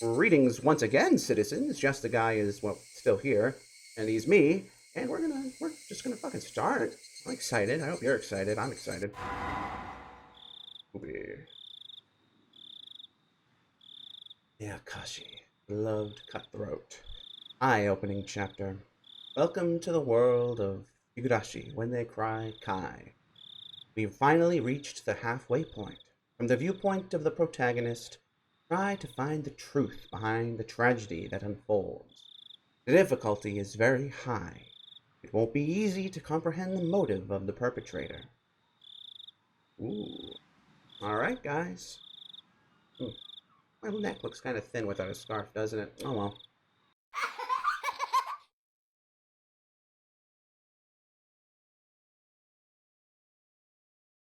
Greetings once again, citizens. Justiguy is, well, still here, and he's me, and we're just gonna fucking start. I'm excited. I hope you're excited. I'm excited. Meakashi, beloved cutthroat. Eye-opening chapter. Welcome to the world of Higurashi When They Cry Kai. We've finally reached the halfway point. From the viewpoint of the protagonist, try to find the truth behind the tragedy that unfolds. The difficulty is very high. It won't be easy to comprehend the motive of the perpetrator. Ooh. Alright, guys. My neck looks kind of thin without a scarf, doesn't it? Oh well.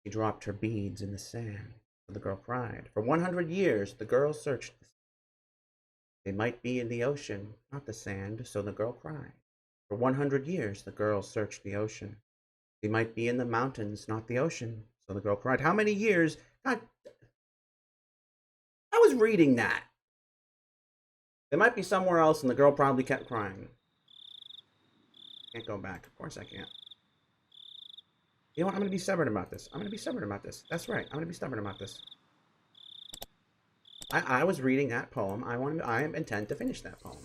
She dropped her beads in the sand. The girl cried. For 100 years, the girl searched. They might be in the ocean, not the sand, so the girl cried. For 100 years, the girl searched the ocean. They might be in the mountains, not the ocean, so the girl cried. How many years? God, I was reading that. They might be somewhere else, and the girl probably kept crying. Can't go back. Of course I can't. You know what? I'm going to be stubborn about this. I'm going to be stubborn about this. That's right. I'm going to be stubborn about this. I was reading that poem. I intend to finish that poem.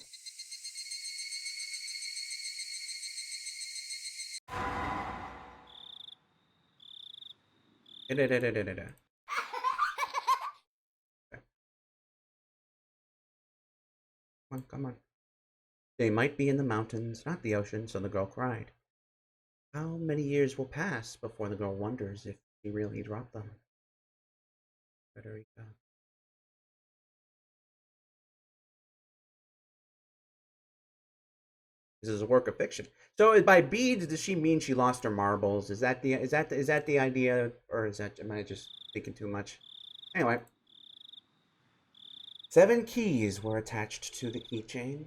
Come on. They might be in the mountains, not the ocean, so the girl cried. How many years will pass before the girl wonders if he really dropped them? Rika. This is a work of fiction. So by beads, does she mean she lost her marbles? Is that the idea, or am I just thinking too much? Anyway, 7 keys were attached to the keychain.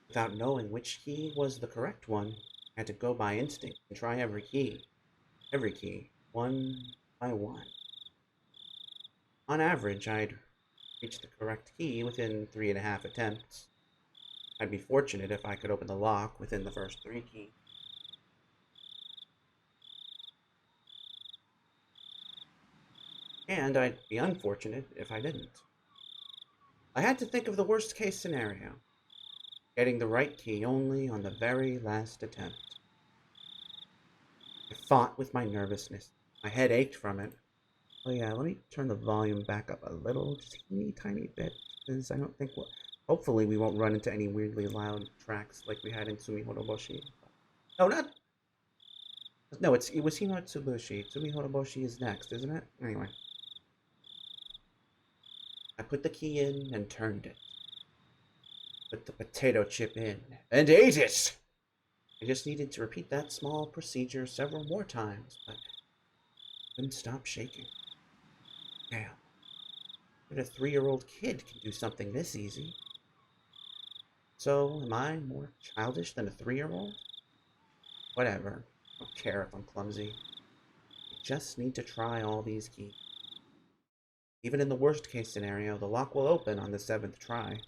Without knowing which key was the correct one, I had to go by instinct and try every key, one by one. On average, I'd reach the correct key within 3.5 attempts. I'd be fortunate if I could open the lock within the first 3 keys. And I'd be unfortunate if I didn't. I had to think of the worst case scenario, getting the right key only on the very last attempt. I fought with my nervousness. My head ached from it. Oh yeah, let me turn the volume back up a little, just a teeny tiny bit, because I don't think hopefully we won't run into any weirdly loud tracks like we had in Tsumi Horoboshi. No, it was Hino Tsubushi. Tsumi Horoboshi is next, isn't it? Anyway. I put the key in and turned it. Put the potato chip in and ate it! I just needed to repeat that small procedure several more times, but I couldn't stop shaking. Damn. But a 3-year-old kid can do something this easy. So, am I more childish than a 3-year-old? Whatever. I don't care if I'm clumsy. I just need to try all these keys. Even in the worst case scenario, the lock will open on the 7th try.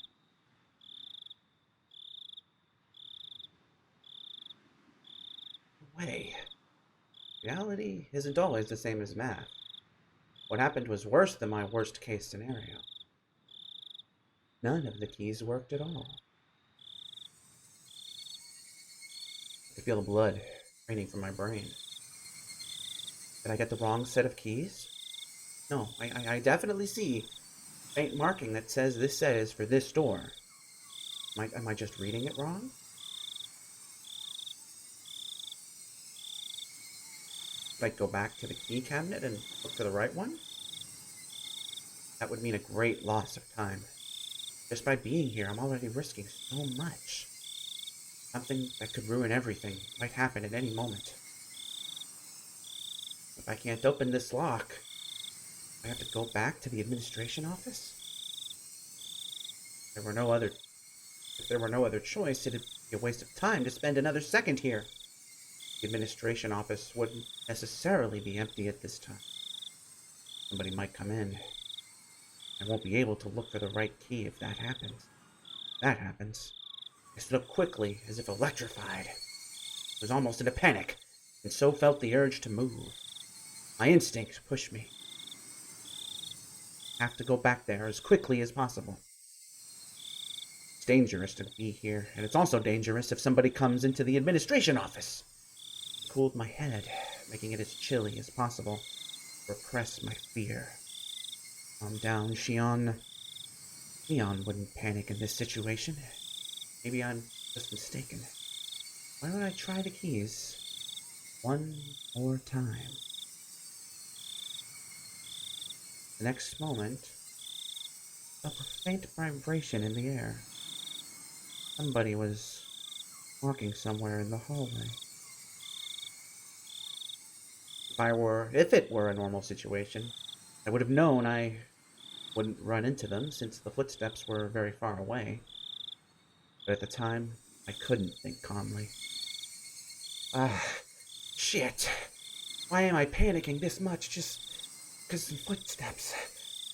No way. Reality isn't always the same as math. What happened was worse than my worst case scenario. None of the keys worked at all. I feel the blood draining from my brain. Did I get the wrong set of keys? No, I definitely see a faint marking that says this set is for this door. Am I just reading it wrong? Should I go back to the key cabinet and look for the right one? That would mean a great loss of time. Just by being here, I'm already risking so much. Something that could ruin everything might happen at any moment. If I can't open this lock, I have to go back to the administration office? If there were no other choice, it'd be a waste of time to spend another second here. The administration office wouldn't necessarily be empty at this time. Somebody might come in. I I won't be able to look for the right key if that happens. If that happens, I stood up quickly, as if electrified. I was almost in a panic, and so felt the urge to move. My instinct pushed me. I have to go back there as quickly as possible. It's dangerous to be here, and it's also dangerous if somebody comes into the administration office. I cooled my head, making it as chilly as possible, to repress my fear. Calm down, Shion. Shion wouldn't panic in this situation. Maybe I'm just mistaken. Why don't I try the keys one more time? The next moment, I felt a faint vibration in the air. Somebody was walking somewhere in the hallway. If it were a normal situation, I would have known I wouldn't run into them since the footsteps were very far away. But at the time, I couldn't think calmly. Shit. Why am I panicking this much just because some footsteps?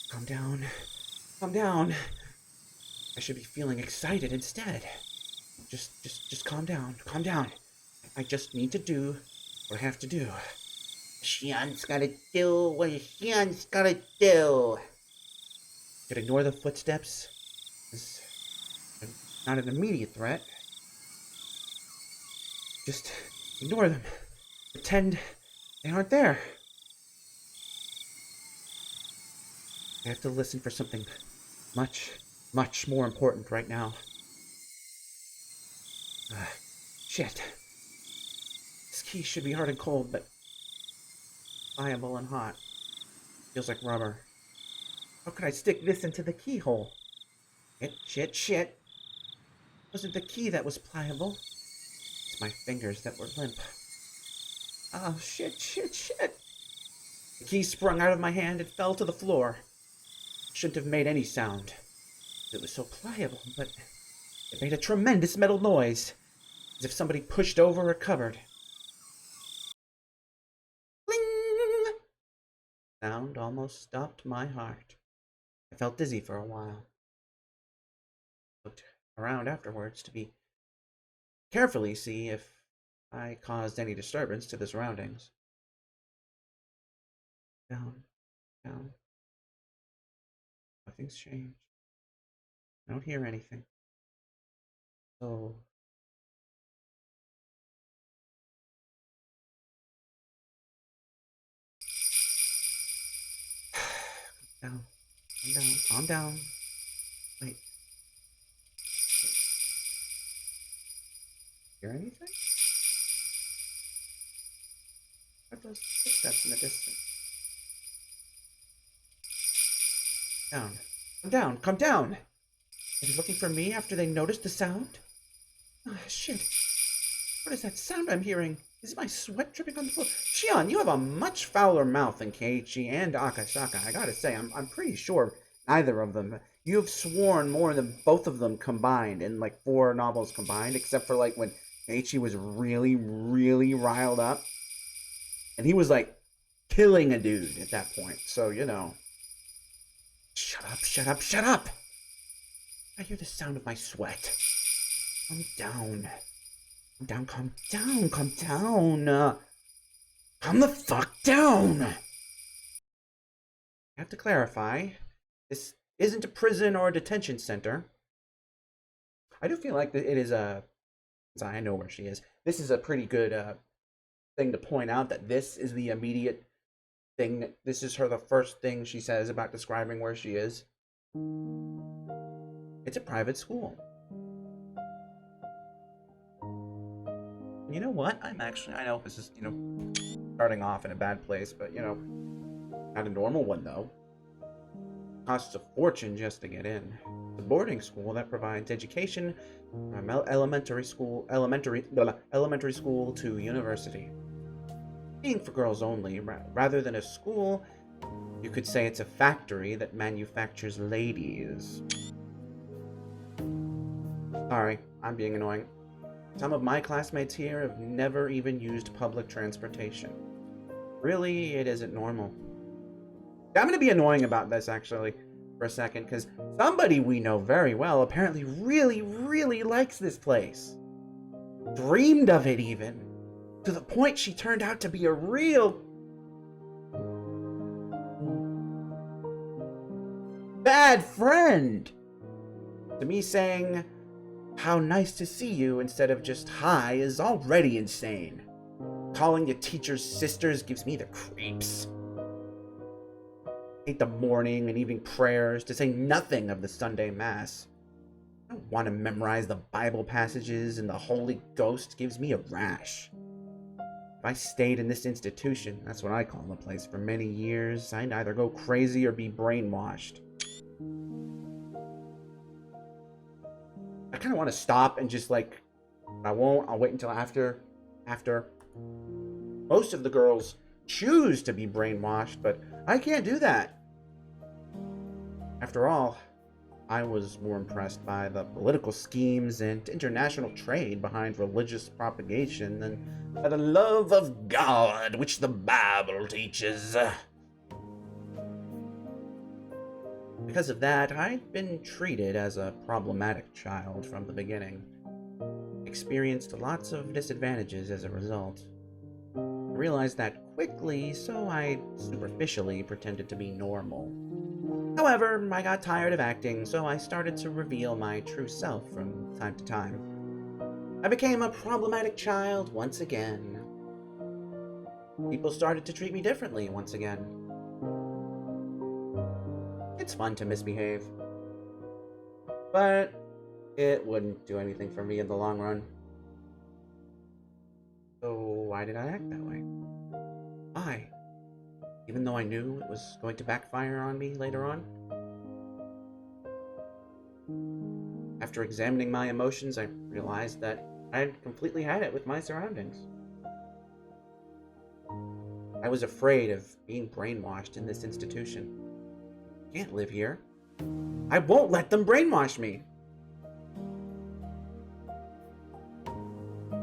Calm down. Calm down. I should be feeling excited instead. Just calm down. Calm down. I just need to do what I have to do. Shion's gotta do what Shion's gotta do. Could ignore the footsteps. It's not an immediate threat. Just ignore them. Pretend they aren't there. I have to listen for something much, much more important right now. Shit. This key should be hard and cold, but pliable and hot. Feels like rubber. How could I stick this into the keyhole? Shit. It wasn't the key that was pliable. It's my fingers that were limp. Oh, shit. The key sprung out of my hand and fell to the floor. It shouldn't have made any sound. It was so pliable, but it made a tremendous metal noise, as if somebody pushed over a cupboard. Bling! Sound almost stopped my heart. I felt dizzy for a while. Looked around afterwards to carefully see if I caused any disturbance to the surroundings. Down. Nothing's changed. I don't hear anything. So calm down. Wait. Hear anything? What are those footsteps in the distance? Calm down! Are they looking for me after they noticed the sound? Oh, shit. What is that sound I'm hearing? Is my sweat dripping on the floor? Shion, you have a much fouler mouth than Keiichi and Akasaka. I gotta say, I'm pretty sure neither of them. You have sworn more than both of them combined in like 4 novels combined, except for like when Keiichi was really, really riled up. And he was like killing a dude at that point. So, you know. Shut up! I hear the sound of my sweat. Calm down. Calm down. Calm the fuck down! I have to clarify. This isn't a prison or a detention center. I do feel like it is a... I know where she is. This is a pretty good thing to point out that this is the immediate thing. This is the first thing she says about describing where she is. It's a private school. You know what? I know this is, starting off in a bad place, but, not a normal one, though. It costs a fortune just to get in. It's a boarding school that provides education from elementary school to university. Being for girls only, rather than a school, you could say it's a factory that manufactures ladies. Sorry, I'm being annoying. Some of my classmates here have never even used public transportation. Really, it isn't normal. I'm going to be annoying about this, actually. for a second, because somebody we know very well apparently really, really likes this place. Dreamed of it even, to the point she turned out to be a real bad friend. To me, saying how nice to see you instead of just hi is already insane. Calling your teachers sisters gives me the creeps. Hate the morning and evening prayers, to say nothing of the Sunday Mass. I don't want to memorize the Bible passages, and the Holy Ghost gives me a rash. If I stayed in this institution, that's what I call the place, for many years, I'd either go crazy or be brainwashed. I kind of want to stop and just like, I won't, I'll wait until after. Most of the girls choose to be brainwashed, but I can't do that. After all, I was more impressed by the political schemes and international trade behind religious propagation than by the love of God which the Bible teaches. Because of that, I'd been treated as a problematic child from the beginning. Experienced lots of disadvantages as a result. I realized that quickly, so I superficially pretended to be normal. However, I got tired of acting, so I started to reveal my true self from time to time. I became a problematic child once again. People started to treat me differently once again. It's fun to misbehave, but it wouldn't do anything for me in the long run. So why did I act that way? Why? Even though I knew it was going to backfire on me later on? After examining my emotions, I realized that I had completely had it with my surroundings. I was afraid of being brainwashed in this institution. I can't live here. I won't let them brainwash me.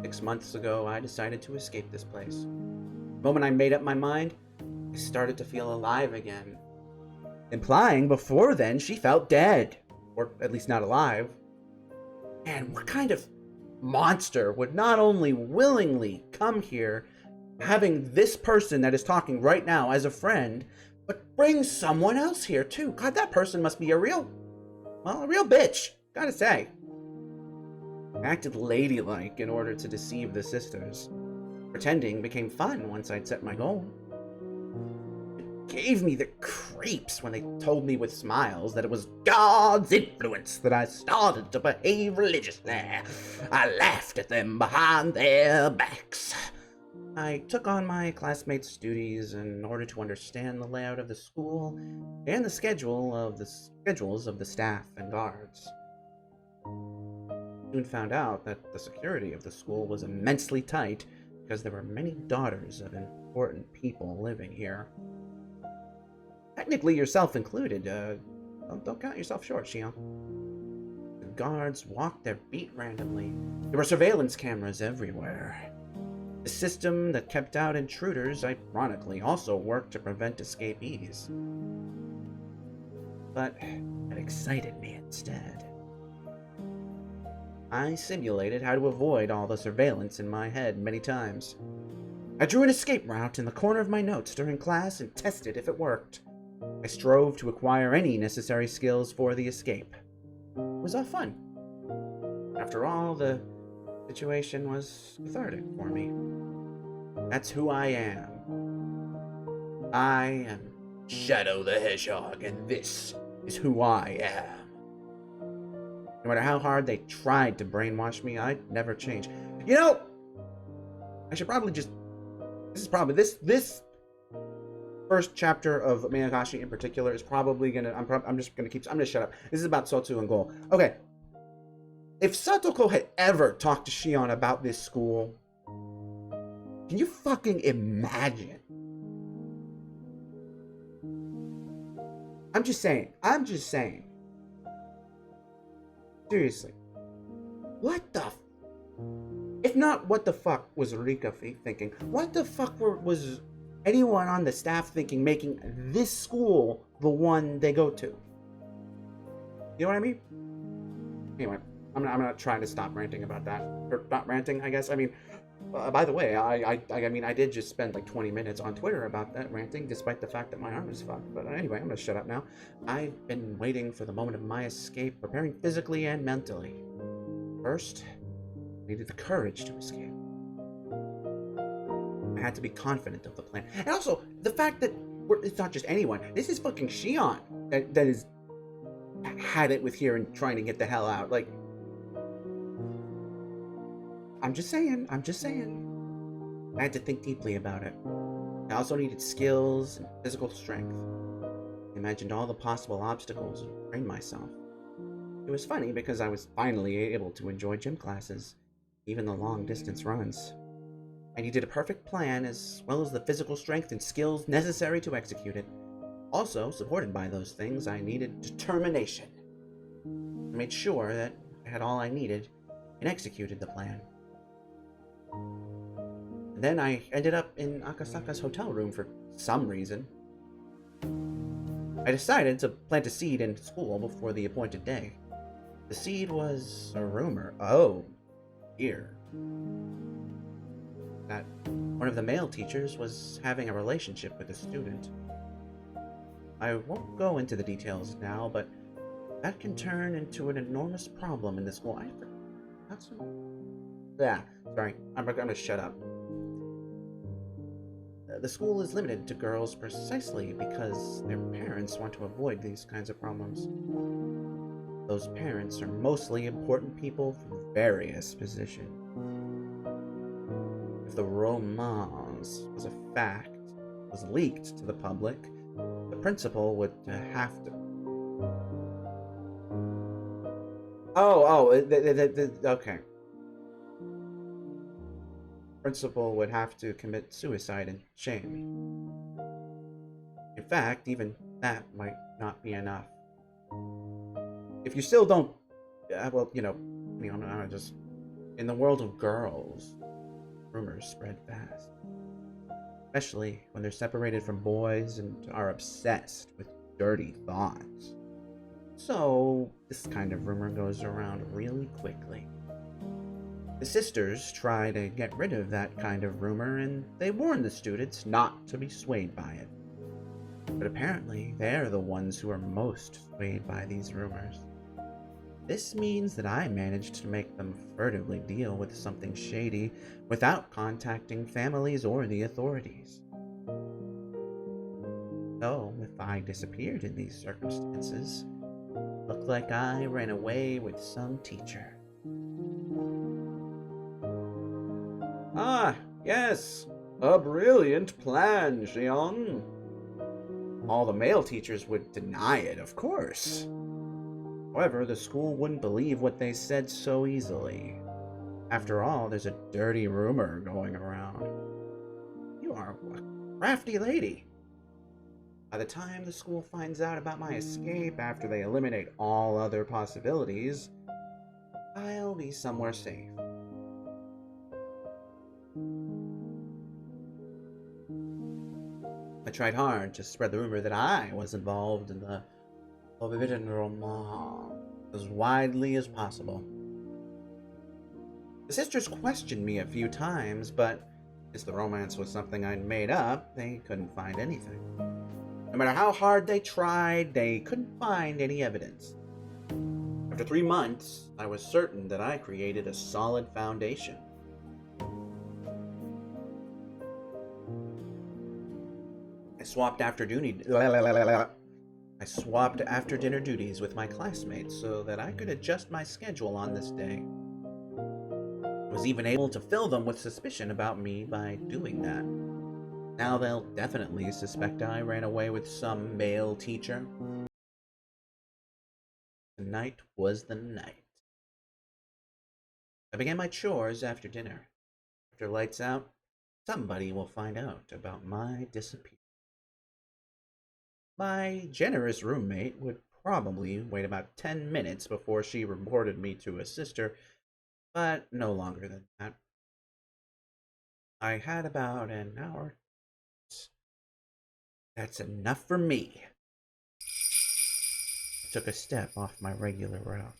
6 months ago, I decided to escape this place. The moment I made up my mind, I started to feel alive again. Implying before then she felt dead. Or at least not alive. And what kind of monster would not only willingly come here, having this person that is talking right now as a friend, but bring someone else here too? God, that person must be a real bitch, gotta say. I acted ladylike in order to deceive the sisters. Pretending became fun once I'd set my goal. It gave me the creeps when they told me with smiles that it was God's influence that I started to behave religiously. I laughed at them behind their backs. I took on my classmates' duties in order to understand the layout of the school and the schedules of the staff and guards. Soon found out that the security of the school was immensely tight because there were many daughters of important people living here. Technically yourself included. Don't count yourself short, Shion. The guards walked their beat randomly. There were surveillance cameras everywhere. The system that kept out intruders, ironically, also worked to prevent escapees. But it excited me instead. I simulated how to avoid all the surveillance in my head many times. I drew an escape route in the corner of my notes during class and tested if it worked. I strove to acquire any necessary skills for the escape. It was all fun. After all, the situation was cathartic for me. That's who I am. I am Shadow the Hedgehog, and this is who I am. No matter how hard they tried to brainwash me, I'd never change. You know, I should probably just... This first chapter of Meakashi in particular is probably gonna... I'm gonna shut up. This is about Sotsu and Goal. Okay. If Satoko had ever talked to Shion about this school, can you fucking imagine? I'm just saying. Seriously. What the... If not, what the fuck was Rika thinking? What the fuck was anyone on the staff thinking, making this school the one they go to? You know what I mean? Anyway, I'm not trying to stop ranting about that. Or not ranting, I guess. I mean, by the way, I mean, I did just spend like 20 minutes on Twitter about that ranting, despite the fact that my arm is fucked. But anyway, I'm gonna shut up now. I've been waiting for the moment of my escape, preparing physically and mentally. First, I needed the courage to escape. I had to be confident of the plan. And also, the fact that it's not just anyone. This is fucking Shion that is had it with here and trying to get the hell out. Like, I'm just saying. I had to think deeply about it. I also needed skills and physical strength. I imagined all the possible obstacles and trained myself. It was funny because I was finally able to enjoy gym classes, even the long distance runs. I needed a perfect plan as well as the physical strength and skills necessary to execute it. Also, supported by those things, I needed determination. I made sure that I had all I needed and executed the plan. And then I ended up in Akasaka's hotel room for some reason. I decided to plant a seed in school before the appointed day. The seed was a rumor. Oh, here. That one of the male teachers was having a relationship with a student. I won't go into the details now, but that can turn into an enormous problem in the school. Sorry, I'm gonna shut up. The school is limited to girls precisely because their parents want to avoid these kinds of problems. Those parents are mostly important people from various positions. If the romance was a fact, was leaked to the public, the principal would have to. Okay. Principal would have to commit suicide and shame me. In fact, even that might not be enough. If you still don't, well, I'm just in the world of girls, rumors spread fast, especially when they're separated from boys and are obsessed with dirty thoughts. So this kind of rumor goes around really quickly. The sisters try to get rid of that kind of rumor, and they warn the students not to be swayed by it. But apparently, they're the ones who are most swayed by these rumors. This means that I managed to make them furtively deal with something shady without contacting families or the authorities. So, if I disappeared in these circumstances, it looked like I ran away with some teacher. Ah, yes, a brilliant plan, Shion. All the male teachers would deny it, of course. However, the school wouldn't believe what they said so easily. After all, there's a dirty rumor going around. You are a crafty lady. By the time the school finds out about my escape after they eliminate all other possibilities, I'll be somewhere safe. I tried hard to spread the rumor that I was involved in the forbidden romance as widely as possible. The sisters questioned me a few times, but since the romance was something I'd made up, they couldn't find anything. No matter how hard they tried, they couldn't find any evidence. After 3 months, I was certain that I created a solid foundation. I swapped after dinner duties with my classmates so that I could adjust my schedule on this day. I was even able to fill them with suspicion about me by doing that. Now they'll definitely suspect I ran away with some male teacher. Tonight was the night. I began my chores after dinner. After lights out, somebody will find out about my disappearance. My generous roommate would probably wait about 10 minutes before she reported me to a sister, but no longer than that. I had about an hour. That's enough for me. took a step off my regular route.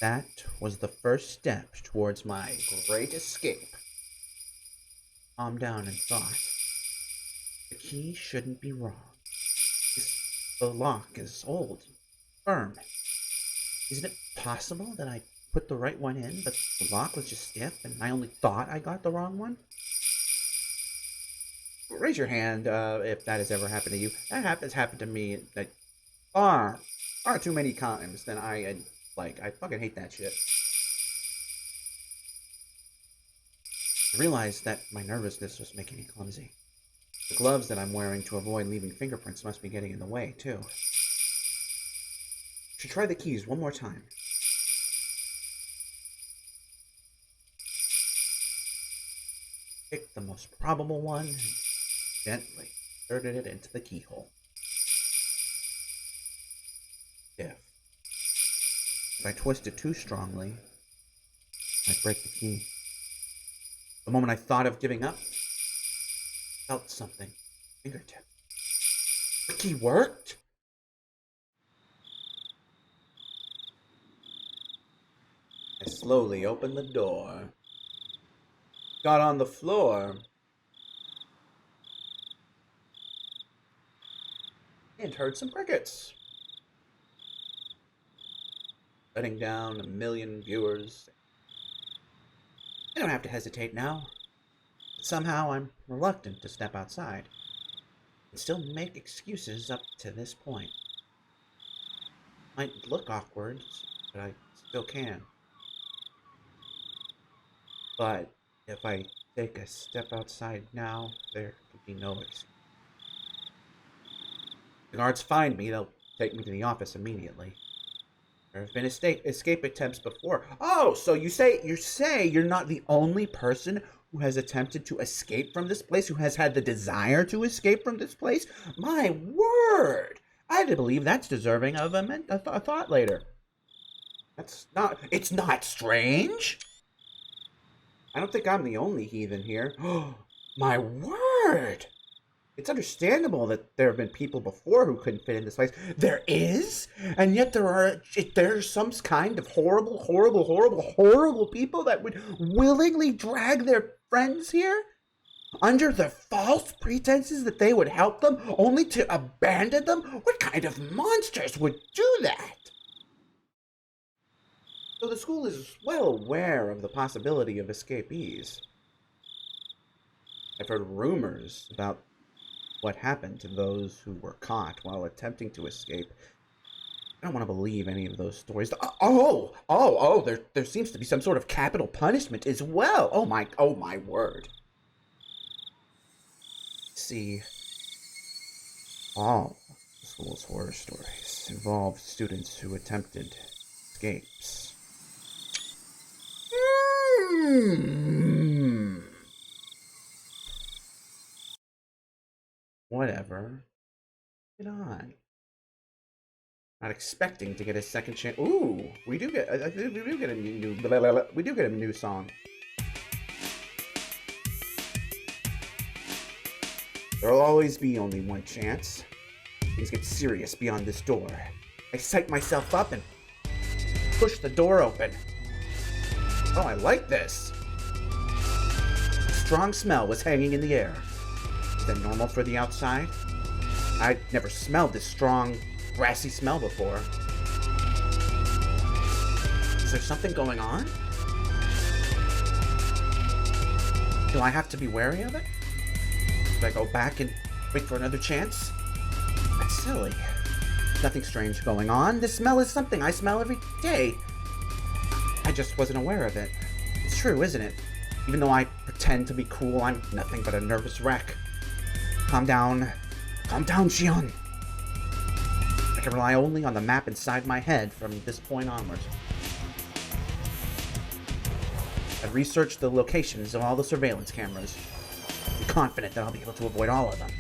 That was the first step towards my great escape. Calmed down and thought, the key shouldn't be wrong. The lock is old, firm. Isn't it possible that I put the right one in, but the lock was just stiff and I only thought I got the wrong one? Raise your hand if that has ever happened to you. That has happened to me like far too many times than I fucking hate that shit. I realized that my nervousness was making me clumsy. The gloves that I'm wearing to avoid leaving fingerprints must be getting in the way, too. Should try the keys one more time. Picked the most probable one and gently inserted it into the keyhole. If I twist it too strongly, I might break the key. The moment I thought of giving up, I felt something. Fingertip. The key worked? I slowly opened the door, got on the floor, and heard some crickets. Letting down 1 million viewers. I don't have to hesitate now. Somehow I'm reluctant to step outside and still make excuses up to this point. Might look awkward, but I still can. But if I take a step outside now, there could be no excuse. The guards find me, they'll take me to the office immediately. There have been escape attempts before. Oh, so you say you're not the only person who has attempted to escape from this place, who has had the desire to escape from this place? My word! I had to believe that's deserving of a thought later. It's not strange. I don't think I'm the only heathen here. Oh, my word! It's understandable that there have been people before who couldn't fit in this place. There is, and yet there's some kind of horrible people that would willingly drag their friends here under the false pretenses that they would help them, only to abandon them. What kind of monsters would do that? So the school is well aware of the possibility of escapees. I've heard rumors about what happened to those who were caught while attempting to escape. I don't want to believe any of those stories. There seems to be some sort of capital punishment as well. Oh my word. See, all the school's horror stories involve students who attempted escapes. Whatever. Get on. Not expecting to get a second chance. Ooh, we do get a new song. There'll always be only one chance. Things get serious beyond this door. I psych myself up and push the door open. Oh, I like this. A strong smell was hanging in the air. Is that normal for the outside? I'd never smelled this strong, grassy smell before. Is there something going on? Do I have to be wary of it? Should I go back and wait for another chance? That's silly. Nothing strange going on. This smell is something I smell every day. I just wasn't aware of it. It's true, isn't it? Even though I pretend to be cool, I'm nothing but a nervous wreck. Calm down. Calm down, Shion. I can rely only on the map inside my head from this point onwards. I've researched the locations of all the surveillance cameras. I'm confident that I'll be able to avoid all of them.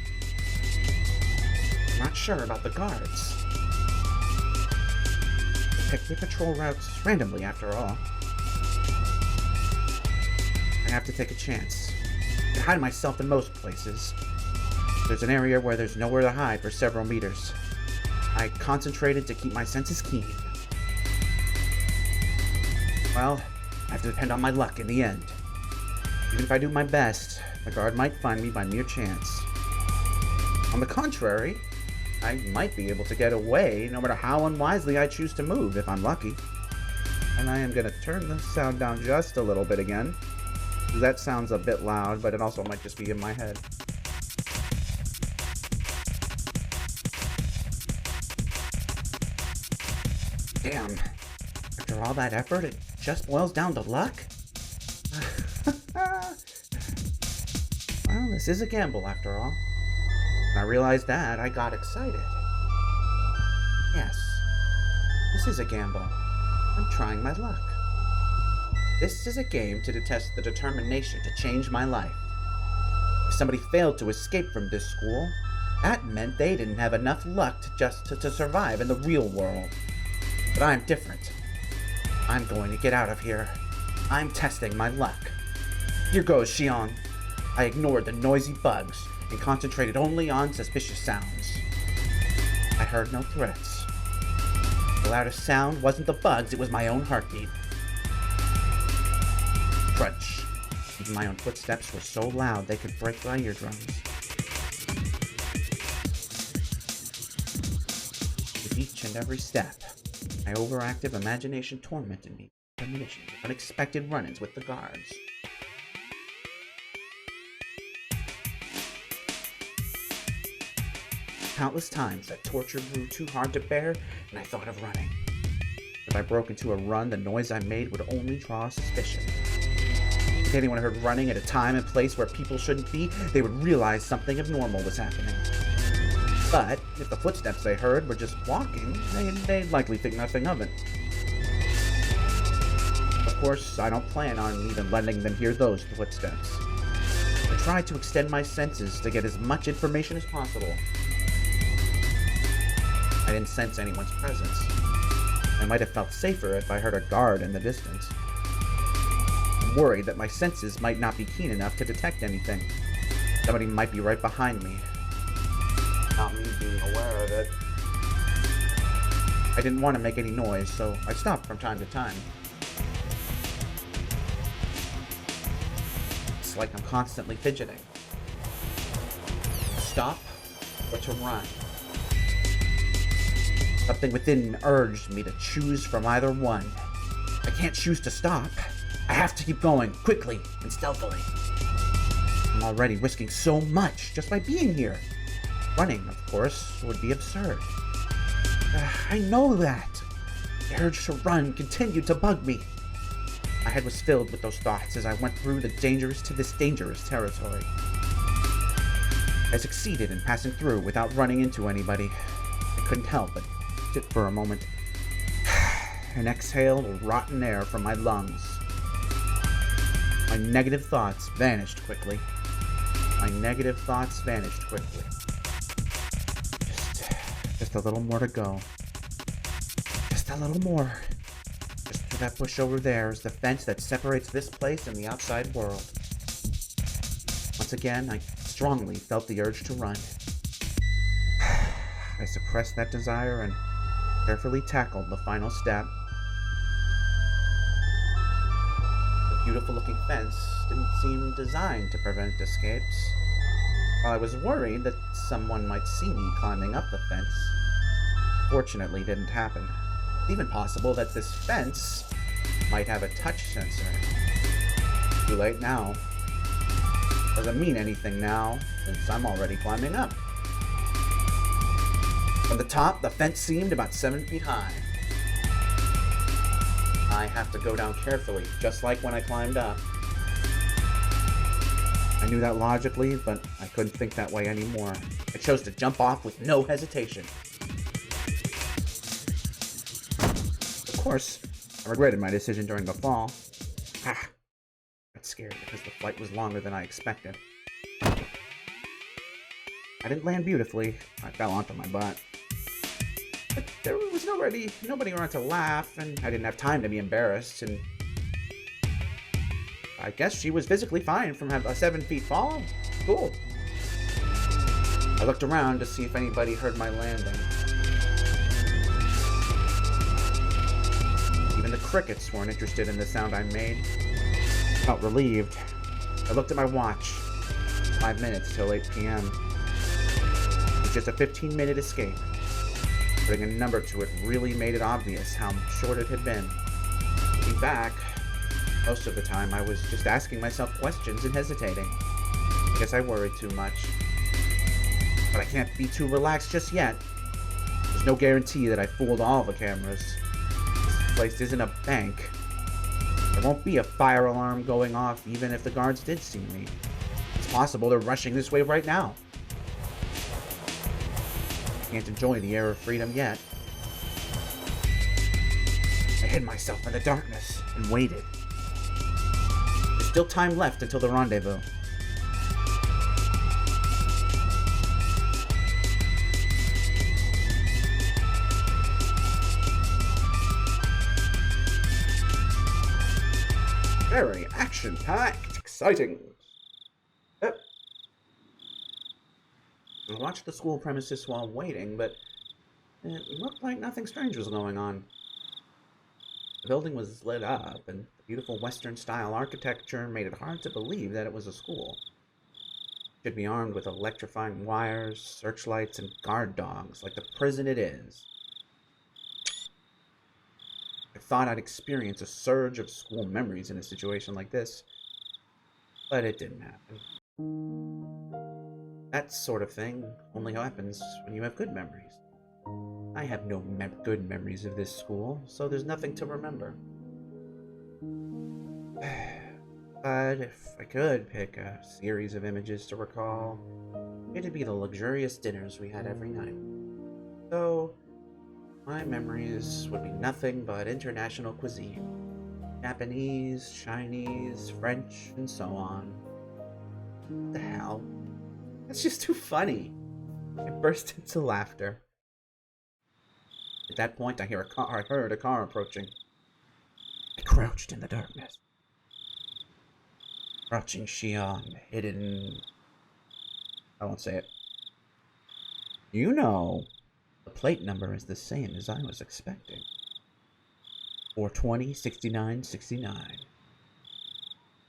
I'm not sure about the guards. They pick their patrol routes randomly, after all. I have to take a chance. I can hide myself in most places. There's an area where there's nowhere to hide for several meters. I concentrated to keep my senses keen. Well, I have to depend on my luck in the end. Even if I do my best, the guard might find me by mere chance. On the contrary, I might be able to get away no matter how unwisely I choose to move if I'm lucky. And I am going to turn the sound down just a little bit again. That sounds a bit loud, but it also might just be in my head. Damn. After all that effort, it just boils down to luck? Well, this is a gamble after all. When I realized that, I got excited. Yes, this is a gamble. I'm trying my luck. This is a game to test the determination to change my life. If somebody failed to escape from this school, that meant they didn't have enough luck to survive in the real world. But I'm different. I'm going to get out of here. I'm testing my luck. Here goes, Shion. I ignored the noisy bugs and concentrated only on suspicious sounds. I heard no threats. The loudest sound wasn't the bugs, it was my own heartbeat. Crunch. Even my own footsteps were so loud they could break my eardrums. With each and every step, my overactive imagination tormented me with premonitions of unexpected run-ins with the guards. Countless times that torture grew too hard to bear, and I thought of running. If I broke into a run, the noise I made would only draw suspicion. If anyone heard running at a time and place where people shouldn't be, they would realize something abnormal was happening. But if the footsteps they heard were just walking, they'd likely think nothing of it. Of course, I don't plan on even letting them hear those footsteps. I tried to extend my senses to get as much information as possible. I didn't sense anyone's presence. I might have felt safer if I heard a guard in the distance. I'm worried that my senses might not be keen enough to detect anything. Somebody might be right behind me. Not me being aware of it. I didn't want to make any noise, so I stopped from time to time. It's like I'm constantly fidgeting. To stop or to run. Something within urged me to choose from either one. I can't choose to stop. I have to keep going, quickly and stealthily. I'm already risking so much just by being here. Running, of course, would be absurd. I know that. The urge to run continued to bug me. My head was filled with those thoughts as I went through this dangerous territory. I succeeded in passing through without running into anybody. I couldn't help but sit for a moment and exhale the rotten air from my lungs. My negative thoughts vanished quickly. Just a little more to go. Just a little more. Just through that bush over there is the fence that separates this place and the outside world. Once again, I strongly felt the urge to run. I suppressed that desire and carefully tackled the final step. The beautiful-looking fence didn't seem designed to prevent escapes. While I was worried that someone might see me climbing up the fence, fortunately, it didn't happen. It's even possible that this fence might have a touch sensor. Too late now. Doesn't mean anything now, since I'm already climbing up. From the top, the fence seemed about 7 feet high. I have to go down carefully, just like when I climbed up. I knew that logically, but I couldn't think that way anymore. I chose to jump off with no hesitation. Of course, I regretted my decision during the fall. I got scared because the flight was longer than I expected. I didn't land beautifully. I fell onto my butt. But there was nobody around to laugh, and I didn't have time to be embarrassed, and I guess she was physically fine from a 7 feet fall. Cool. I looked around to see if anybody heard my landing. crickets weren't interested in the sound I made. I felt relieved. I looked at my watch. 5 minutes till 8 p.m. It was just a 15-minute escape. Putting a number to it really made it obvious how short it had been. Looking back, most of the time I was just asking myself questions and hesitating. I guess I worried too much. But I can't be too relaxed just yet. There's no guarantee that I fooled all the cameras. This place isn't a bank. There won't be a fire alarm going off even if the guards did see me. It's possible they're rushing this way right now. I can't enjoy the air of freedom yet. I hid myself in the darkness and waited. There's still time left until the rendezvous. Very action-packed, exciting. Yep. I watched the school premises while waiting, but it looked like nothing strange was going on. The building was lit up, and the beautiful Western-style architecture made it hard to believe that it was a school. It should be armed with electrifying wires, searchlights, and guard dogs, like the prison it is. I thought I'd experience a surge of school memories in a situation like this, but it didn't happen. That sort of thing only happens when you have good memories. I have no good memories of this school, so there's nothing to remember. But if I could pick a series of images to recall, it'd be the luxurious dinners we had every night. So, my memories would be nothing but international cuisine. Japanese, Chinese, French, and so on. What the hell? That's just too funny. I burst into laughter. At that point, I heard a car approaching. I crouched in the darkness. Crouching Shion, hidden... I won't say it. You know, the plate number is the same as I was expecting. 420-69-69.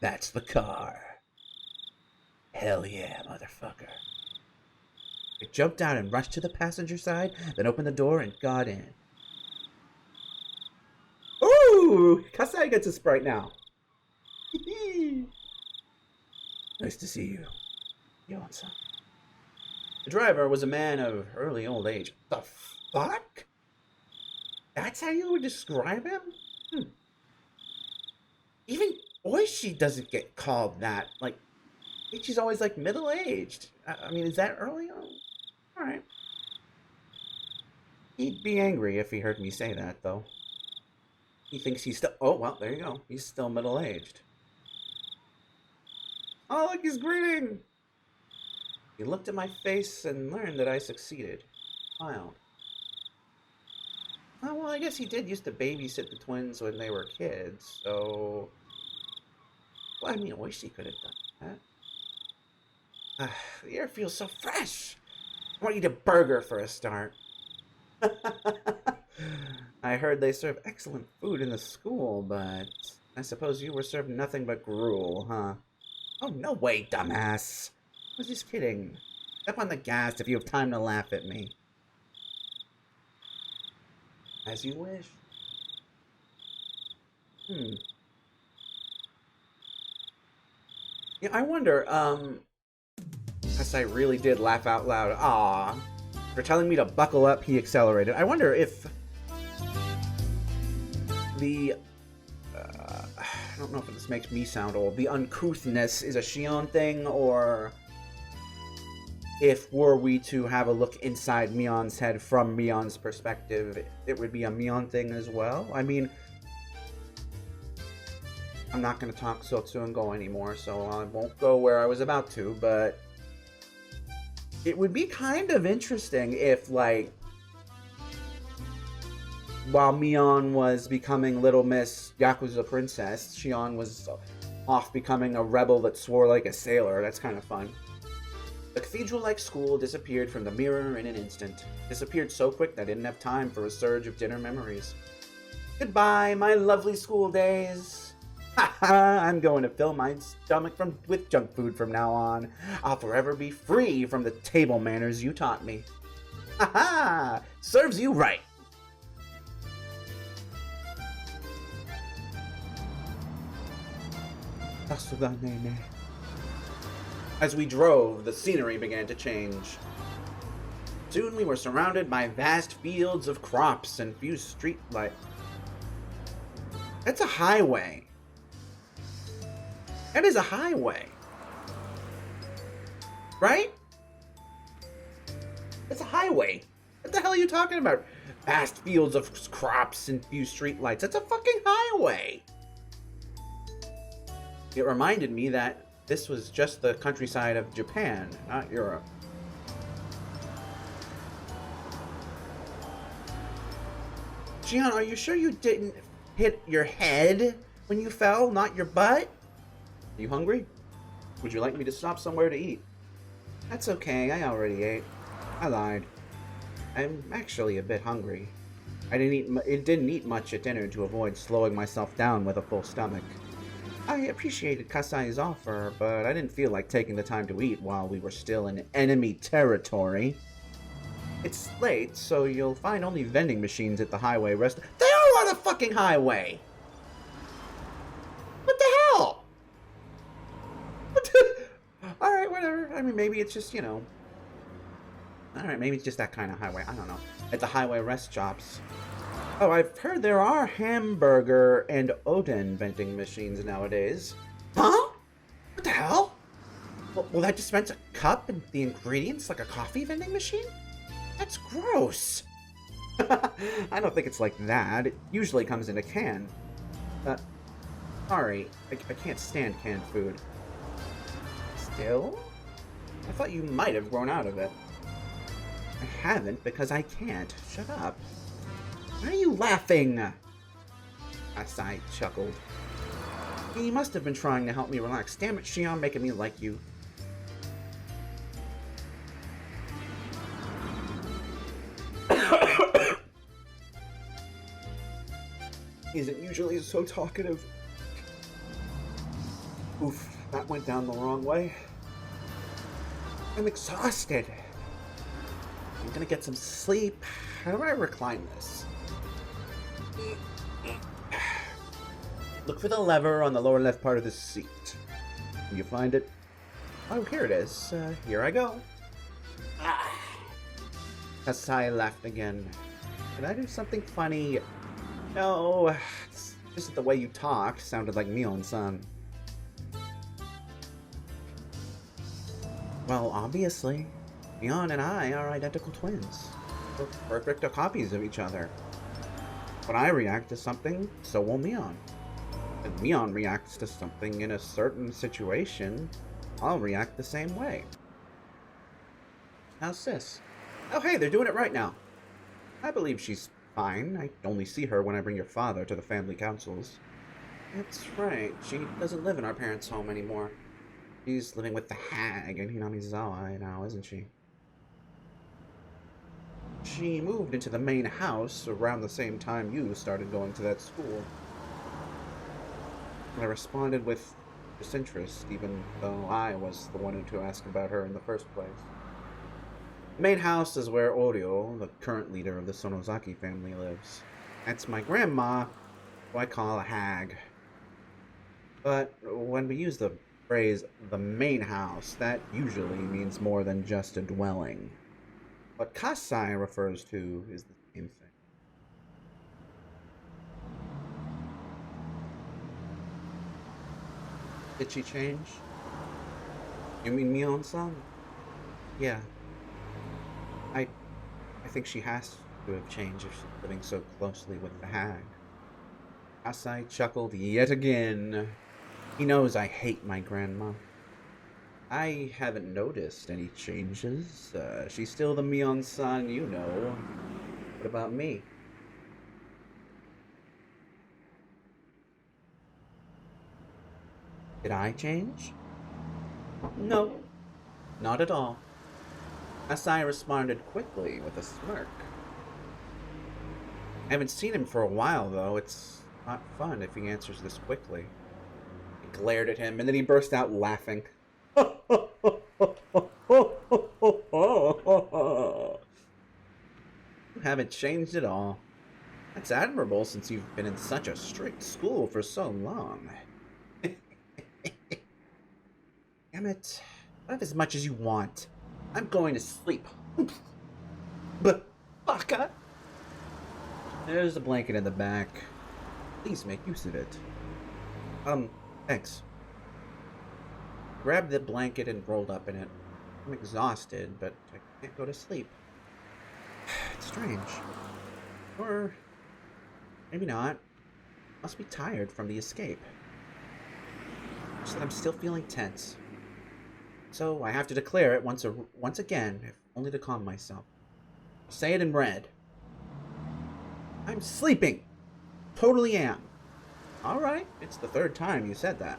That's the car. Hell yeah, motherfucker. I jumped out and rushed to the passenger side, then opened the door and got in. Ooh! Kasai gets a Sprite now. Nice to see you, Yon-san. The driver was a man of early old age. The fuck? That's how you would describe him? Even Oishi doesn't get called that. Like, I think she's always like middle-aged. I mean, is that early on? Alright. He'd be angry if he heard me say that, though. He thinks he's still... Oh, well, there you go. He's still middle-aged. Oh, look, he's grinning! He looked at my face and learned that I succeeded. Smiled. Oh, well, I guess he did used to babysit the twins when they were kids, so... Well, I mean, Oishi could have done that. The air feels so fresh. I want to eat a burger for a start. I heard they serve excellent food in the school, but I suppose you were served nothing but gruel, huh? Oh, no way, dumbass. I was just kidding. Step on the gas if you have time to laugh at me. As you wish. Yeah, I wonder, Yes, I really did laugh out loud. Ah, for telling me to buckle up, he accelerated. I wonder if the... I don't know if this makes me sound old. The uncouthness is a Shion thing, or if were we to have a look inside Mion's head from Mion's perspective, it would be a Mion thing as well. I mean, I'm not going to talk Sotsu and Go anymore, so I won't go where I was about to, but it would be kind of interesting if, like, while Mion was becoming Little Miss Yakuza Princess, Shion was off becoming a rebel that swore like a sailor. That's kind of fun. The cathedral-like school disappeared from the mirror in an instant. Disappeared so quick that I didn't have time for a surge of dinner memories. Goodbye, my lovely school days. I'm going to fill my stomach with junk food from now on. I'll forever be free from the table manners you taught me. Ha ha! Serves you right. As we drove, the scenery began to change. Soon we were surrounded by vast fields of crops and few street lights. That's a highway. That is a highway. Right? It's a highway. What the hell are you talking about? Vast fields of crops and few streetlights. That's a fucking highway. It reminded me that this was just the countryside of Japan, not Europe. Shion, are you sure you didn't hit your head when you fell, not your butt? Are you hungry? Would you like me to stop somewhere to eat? That's okay, I already ate. I lied. I'm actually a bit hungry. I didn't eat much at dinner to avoid slowing myself down with a full stomach. I appreciated Kasai's offer, but I didn't feel like taking the time to eat while we were still in enemy territory. It's late, so you'll find only vending machines at the highway rest. They are on a fucking highway! What the hell? Alright, whatever. I mean, maybe it's just, you know. Alright, maybe it's just that kind of highway. I don't know. At the highway rest stops. Oh, I've heard there are hamburger and oden vending machines nowadays. Huh? What the hell? Will that dispense a cup and the ingredients like a coffee vending machine? That's gross. I don't think it's like that. It usually comes in a can. Sorry, I can't stand canned food. Still? I thought you might have grown out of it. I haven't because I can't. Shut up. Why are you laughing? Kasai chuckled. He must have been trying to help me relax. Damn it, Shion, making me like you. He isn't usually so talkative. Oof, that went down the wrong way. I'm exhausted. I'm gonna get some sleep. How do I recline this? Look for the lever on the lower left part of the seat. Can you find it? Oh, here it is. Here I go. Kasai laughed again. Did I do something funny? No, just the way you talked sounded like Mion-san. Well, obviously, Mion and I are identical twins. We're perfect copies of each other. When I react to something, so will Mion. When Mion reacts to something in a certain situation, I'll react the same way. How's Sis? Oh hey, they're doing it right now. I believe she's fine. I only see her when I bring your father to the family councils. That's right. She doesn't live in our parents' home anymore. She's living with the hag in Hinamizawa now, isn't she? She moved into the main house around the same time you started going to that school. I responded with disinterest, even though I was the one to ask about her in the first place. The main house is where Oryo, the current leader of the Sonozaki family, lives. That's my grandma, who I call a hag. But when we use the phrase, the main house, that usually means more than just a dwelling. What Kasai refers to is the same thing. Did she change? You mean Mion-san? Yeah. I think she has to have changed if she's living so closely with the hag. Kasai chuckled yet again. He knows I hate my grandma. I haven't noticed any changes. She's still the Mion-san you know. What about me? Did I change? No, not at all. Kasai responded quickly with a smirk. I haven't seen him for a while, though. It's not fun if he answers this quickly. I glared at him, and then he burst out laughing. You haven't changed at all. That's admirable since you've been in such a strict school for so long. Damn it. Have as much as you want. I'm going to sleep. But, baka! There's a blanket in the back. Please make use of it. Thanks. Grabbed the blanket and rolled up in it. I'm exhausted, but I can't go to sleep. It's strange. Or maybe not. Must be tired from the escape. Just that I'm still feeling tense. So I have to declare it once again, if only to calm myself. I'll say it in red. I'm sleeping. Totally am. Alright, it's the third time you said that.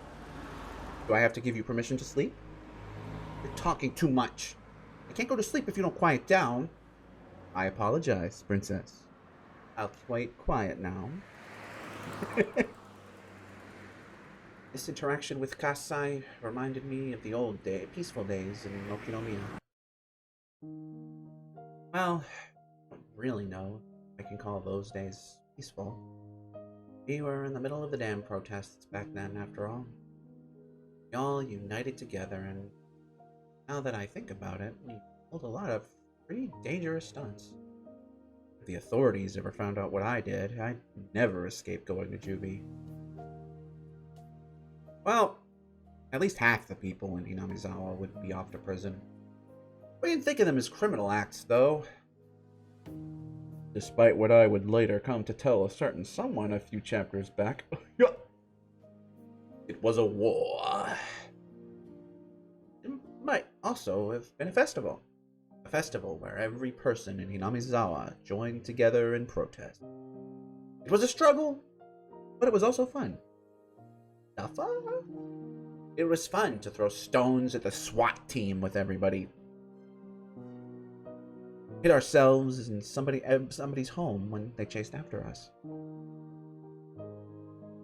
Do I have to give you permission to sleep? You're talking too much. I can't go to sleep if you don't quiet down. I apologize, princess. I'll keep quiet now. This interaction with Kasai reminded me of the old peaceful days in Okinomiya. Well, I don't really know if I can call those days peaceful. We were in the middle of the dam protests back then, after all. We all united together, and now that I think about it, we pulled a lot of pretty dangerous stunts. If the authorities ever found out what I did, I'd never escape going to juvie. Well, at least half the people in Hinamizawa would be off to prison. We didn't think of them as criminal acts, though. Despite what I would later come to tell a certain someone a few chapters back. It was a war. It might also have been a festival. A festival where every person in Hinamizawa joined together in protest. It was a struggle, but it was also fun. It was fun to throw stones at the SWAT team with everybody. Hit ourselves in somebody's home when they chased after us.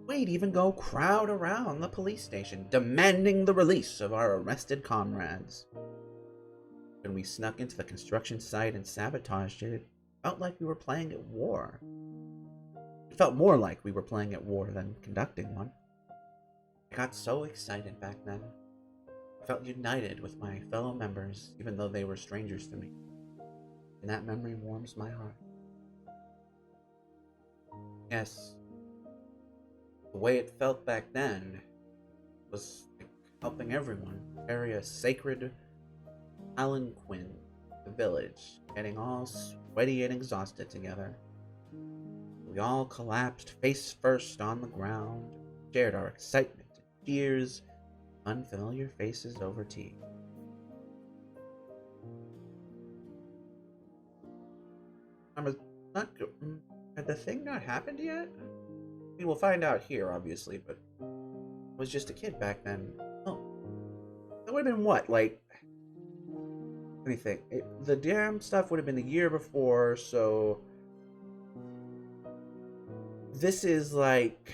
We'd even go crowd around the police station, demanding the release of our arrested comrades. When we snuck into the construction site and sabotaged it, it felt like we were playing at war. It felt more like we were playing at war than conducting one. I got so excited back then. I felt united with my fellow members, even though they were strangers to me. And that memory warms my heart. Yes, the way it felt back then was like helping everyone carry a sacred palanquin to the village, getting all sweaty and exhausted together. We all collapsed face first on the ground, shared our excitement and cheers, unfamiliar faces over tea. Had the thing not happened yet? I mean, we'll find out here, obviously, but I was just a kid back then. Oh, that would have been what, like, let me think. The dam stuff would have been the year before, so this is like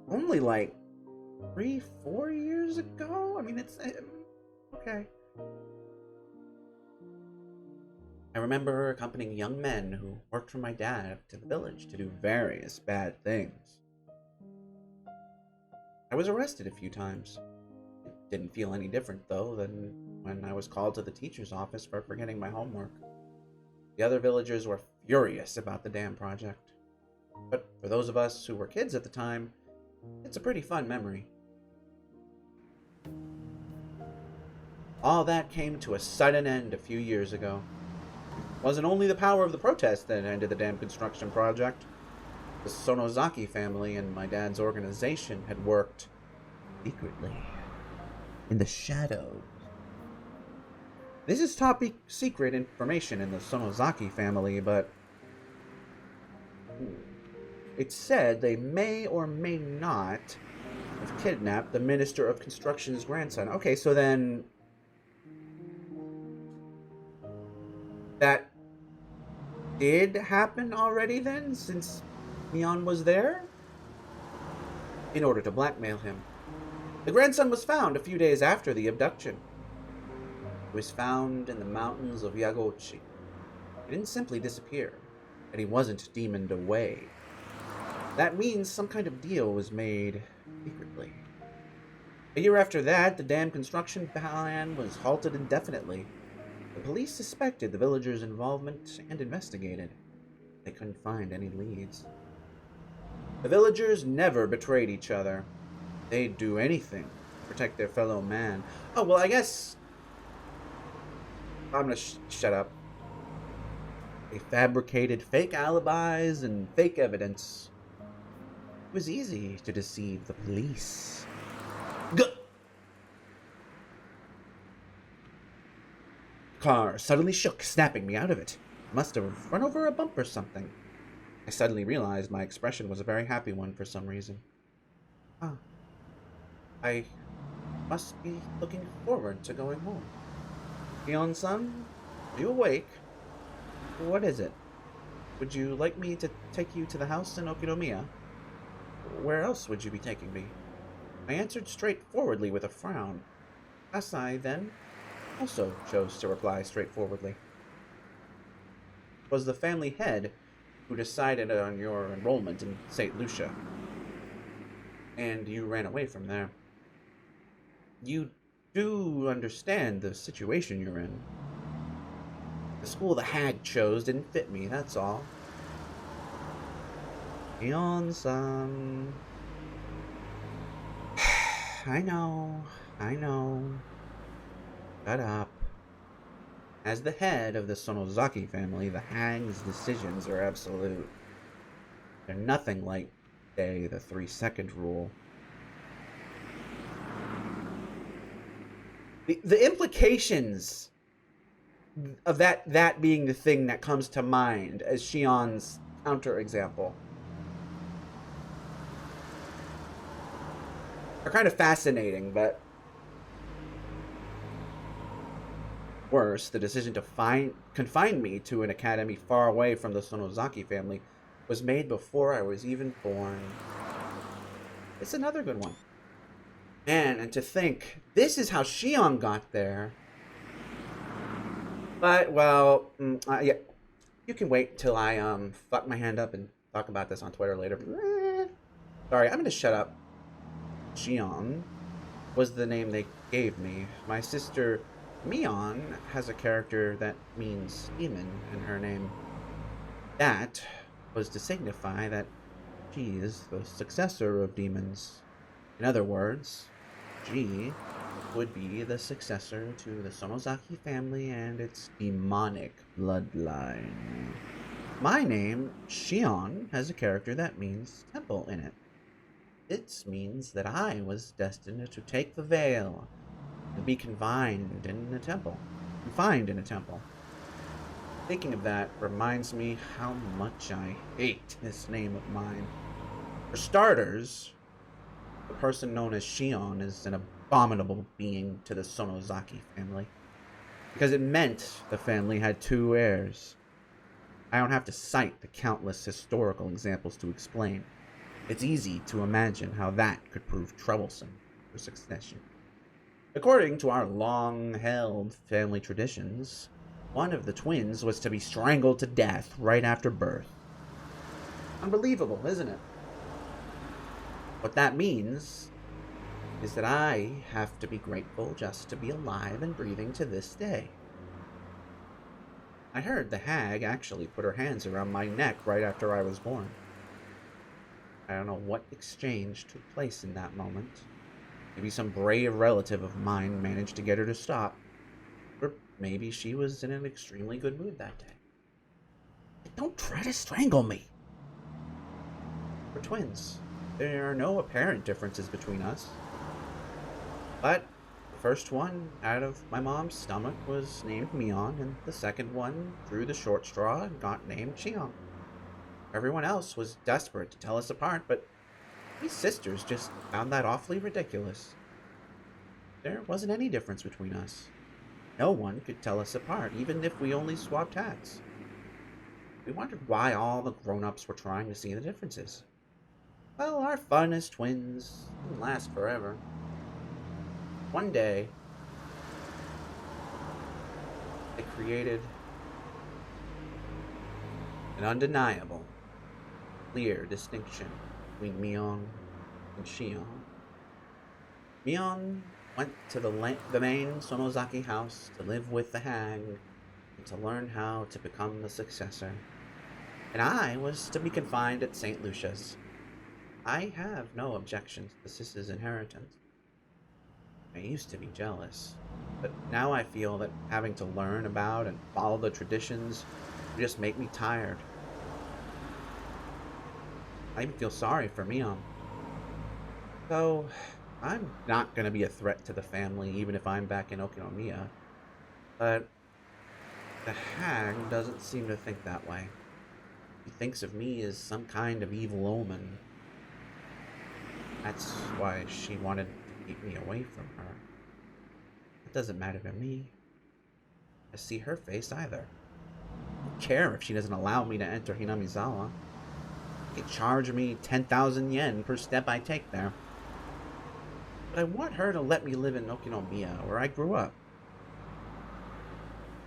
only like 3-4 years ago. I mean, it's okay. I remember accompanying young men who worked for my dad to the village to do various bad things. I was arrested a few times. It didn't feel any different, though, than when I was called to the teacher's office for forgetting my homework. The other villagers were furious about the dam project. But for those of us who were kids at the time, it's a pretty fun memory. All that came to a sudden end a few years ago. It wasn't only the power of the protest that ended the dam construction project. The Sonozaki family and my dad's organization had worked secretly in the shadows. This is top secret information in the Sonozaki family, but it's said they may or may not have kidnapped the Minister of Construction's grandson. Okay, so then That did happen already then, since Shion was there? In order to blackmail him. The grandson was found a few days after the abduction. He was found in the mountains of Yagochi. He didn't simply disappear, and he wasn't demoned away. That means some kind of deal was made secretly. A year after that, the dam construction plan was halted indefinitely. The police suspected the villagers' involvement and investigated. They couldn't find any leads. The villagers never betrayed each other. They'd do anything to protect their fellow man. Oh, well, I guess I'm gonna shut up. They fabricated fake alibis and fake evidence. It was easy to deceive the police. Car suddenly shook, snapping me out of it. I must have run over a bump or something. I suddenly realized my expression was a very happy one for some reason. Ah, I must be looking forward to going home. Shion-san, are you awake? What is it? Would you like me to take you to the house in Okinomiya? Where else would you be taking me? I answered straightforwardly with a frown. Asai, then, also chose to reply straightforwardly. It was the family head who decided on your enrollment in St. Lucia. And you ran away from there. You do understand the situation you're in. The school the hag chose didn't fit me, that's all. Shion-san. I know. Shut up. As the head of the Sonozaki family, the hag's decisions are absolute. They're nothing like, say, the 3-second rule. The implications of that being the thing that comes to mind as Shion's counterexample are kind of fascinating, but worse, the decision to confine me to an academy far away from the Sonozaki family was made before I was even born. It's another good one. And to think, this is how Shion got there. But, well, yeah, you can wait till I fuck my hand up and talk about this on Twitter later. Sorry, I'm gonna shut up. Shion was the name they gave me. My sister Mion has a character that means demon in her name. That was to signify that she is the successor of demons. In other words, she would be the successor to the Sonozaki family and its demonic bloodline. My name, Shion, has a character that means temple in it. It means that I was destined to take the veil and be confined in a temple. Thinking of that reminds me how much I hate this name of mine. For starters, the person known as Shion is an abominable being to the Sonozaki family, because it meant the family had 2 heirs. I don't have to cite the countless historical examples to explain. It's easy to imagine how that could prove troublesome for succession. According to our long-held family traditions, one of the twins was to be strangled to death right after birth. Unbelievable, isn't it? What that means is that I have to be grateful just to be alive and breathing to this day. I heard the hag actually put her hands around my neck right after I was born. I don't know what exchange took place in that moment. Maybe some brave relative of mine managed to get her to stop. Or maybe she was in an extremely good mood that day. Don't try to strangle me! We're twins. There are no apparent differences between us. But the first one out of my mom's stomach was named Mion, and the second one drew the short straw and got named Shion. Everyone else was desperate to tell us apart, but we sisters just found that awfully ridiculous. There wasn't any difference between us. No one could tell us apart, even if we only swapped hats. We wondered why all the grown-ups were trying to see the differences. Well, our fun as twins didn't last forever. One day, they created an undeniable, clear distinction between Mion and Shion. Mion went to the main Sonozaki house to live with the hag and to learn how to become the successor. And I was to be confined at St. Lucia's. I have no objections to Sis's inheritance. I used to be jealous, but now I feel that having to learn about and follow the traditions would just make me tired. I even feel sorry for Mion. So, I'm not going to be a threat to the family even if I'm back in Okinomiya, but the hag doesn't seem to think that way. He thinks of me as some kind of evil omen. That's why she wanted to keep me away from her. It doesn't matter to me. I see her face either. I don't care if she doesn't allow me to enter Hinamizawa. She can charge me 10,000 yen per step I take there. But I want her to let me live in Okinomiya, where I grew up.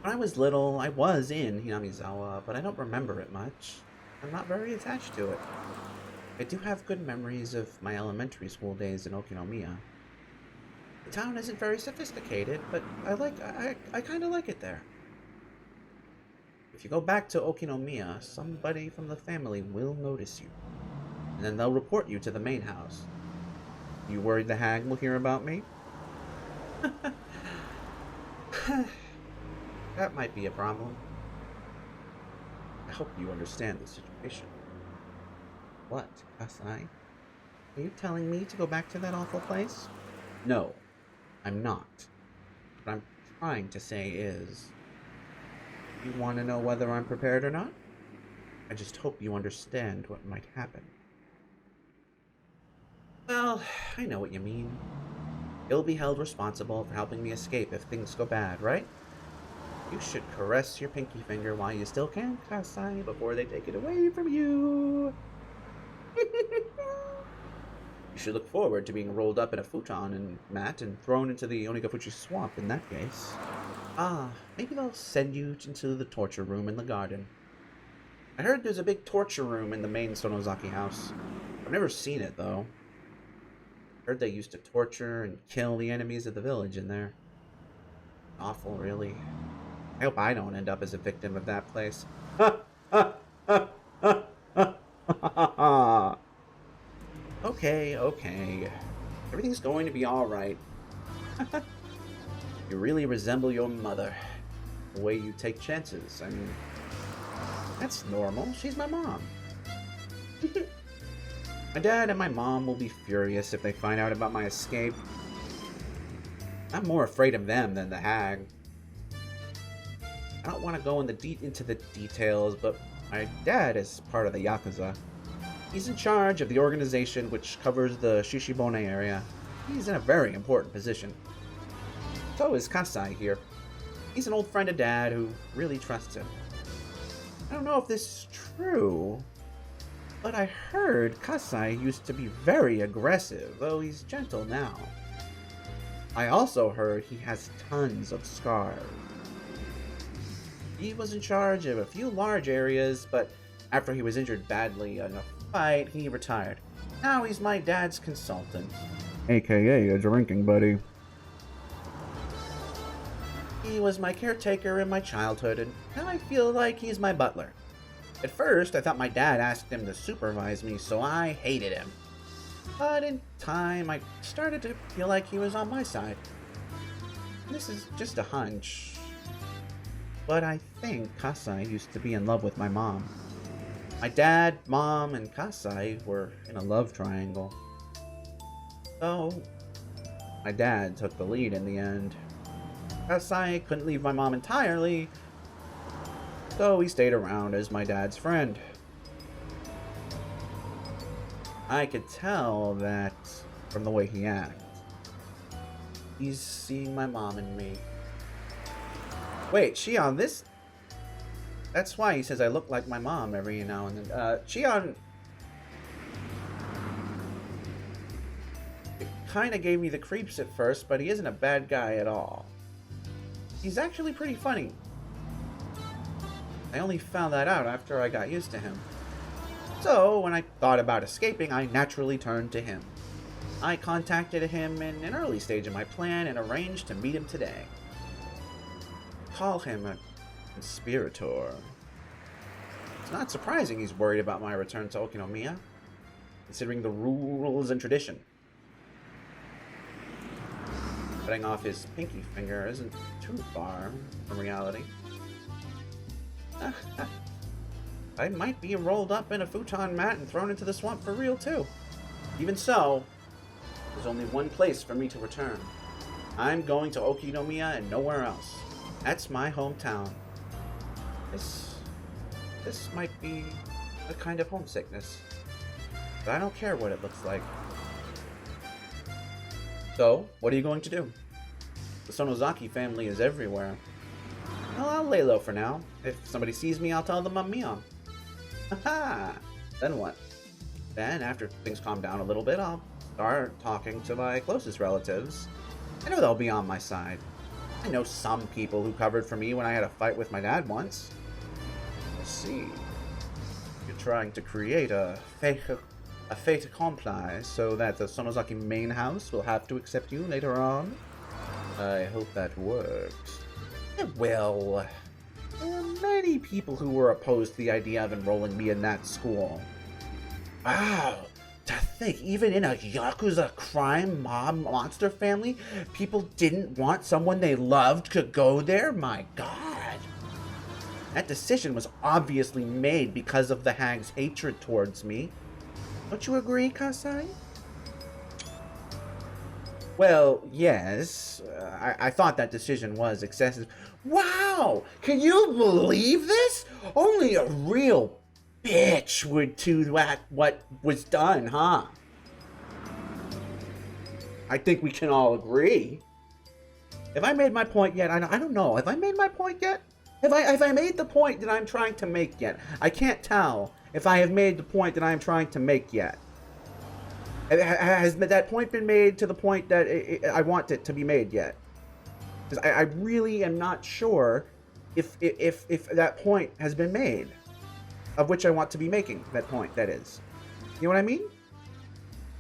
When I was little, I was in Hinamizawa, but I don't remember it much. I'm not very attached to it. I do have good memories of my elementary school days in Okinomiya. The town isn't very sophisticated, but I kind of like it there. If you go back to Okinomiya, somebody from the family will notice you, and then they'll report you to the main house. You worried the hag will hear about me? That might be a problem. I hope you understand the situation. What, Kasai? Are you telling me to go back to that awful place? No, I'm not. What I'm trying to say is, you want to know whether I'm prepared or not? I just hope you understand what might happen. Well, I know what you mean. You'll be held responsible for helping me escape if things go bad, right? You should caress your pinky finger while you still can, Kasai, before they take it away from you. You should look forward to being rolled up in a futon and mat and thrown into the Onigafuchi swamp in that case. Maybe they'll send you into the torture room in the garden. I heard there's a big torture room in the main Sonozaki house. I've never seen it, though. I heard they used to torture and kill the enemies of the village in there. Awful, really. I hope I don't end up as a victim of that place. Okay. Everything's going to be alright. You really resemble your mother. The way you take chances. I mean, that's normal. She's my mom. My dad and my mom will be furious if they find out about my escape. I'm more afraid of them than the hag. I don't want to go into the details, but my dad is part of the Yakuza. He's in charge of the organization which covers the Shishibone area. He's in a very important position. So is Kasai here. He's an old friend of Dad who really trusts him. I don't know if this is true, but I heard Kasai used to be very aggressive, though he's gentle now. I also heard he has tons of scars. He was in charge of a few large areas, but after he was injured badly in a fight, he retired. Now he's my dad's consultant. AKA a drinking buddy. He was my caretaker in my childhood, and now I feel like he's my butler. At first, I thought my dad asked him to supervise me, so I hated him. But in time, I started to feel like he was on my side. This is just a hunch, but I think Kasai used to be in love with my mom. My dad, mom, and Kasai were in a love triangle. So, my dad took the lead in the end. Kasai couldn't leave my mom entirely, so he stayed around as my dad's friend. I could tell that from the way he acts. He's seeing my mom and me. Wait, Shion, this... That's why he says I look like my mom every now and then. Shion... It kind of gave me the creeps at first, but he isn't a bad guy at all. He's actually pretty funny. I only found that out after I got used to him. So, when I thought about escaping, I naturally turned to him. I contacted him in an early stage of my plan and arranged to meet him today. Call him a conspirator. It's not surprising he's worried about my return to Okinomiya, considering the rules and tradition. Cutting off his pinky finger isn't too far from reality. I might be rolled up in a futon mat and thrown into the swamp for real, too. Even so, there's only one place for me to return. I'm going to Okinomiya and nowhere else. That's my hometown. This might be a kind of homesickness, but I don't care what it looks like. So, what are you going to do? The Sonozaki family is everywhere. Well, I'll lay low for now. If somebody sees me, I'll tell them I'm Mion. Haha! Then what? Then, after things calm down a little bit, I'll start talking to my closest relatives. I know they'll be on my side. I know some people who covered for me when I had a fight with my dad once. I see. You're trying to create a fait accompli so that the Sonozaki main house will have to accept you later on. I hope that works. It will. There are many people who were opposed to the idea of enrolling me in that school. Wow! To think, even in a Yakuza crime mob monster family, people didn't want someone they loved to go there? My god! That decision was obviously made because of the hag's hatred towards me. Don't you agree, Kasai? Well, yes. I thought that decision was excessive. Wow! Can you believe this? Only a real bitch would do what was done, huh? I think we can all agree. Have I made my point yet? I don't know. Have I made my point yet? Have I made the point that I'm trying to make yet? I can't tell if I have made the point that I'm trying to make yet. Has that point been made to the point that I want it to be made yet? Because I really am not sure if that point has been made, of which I want to be making that point, that is. You know what I mean?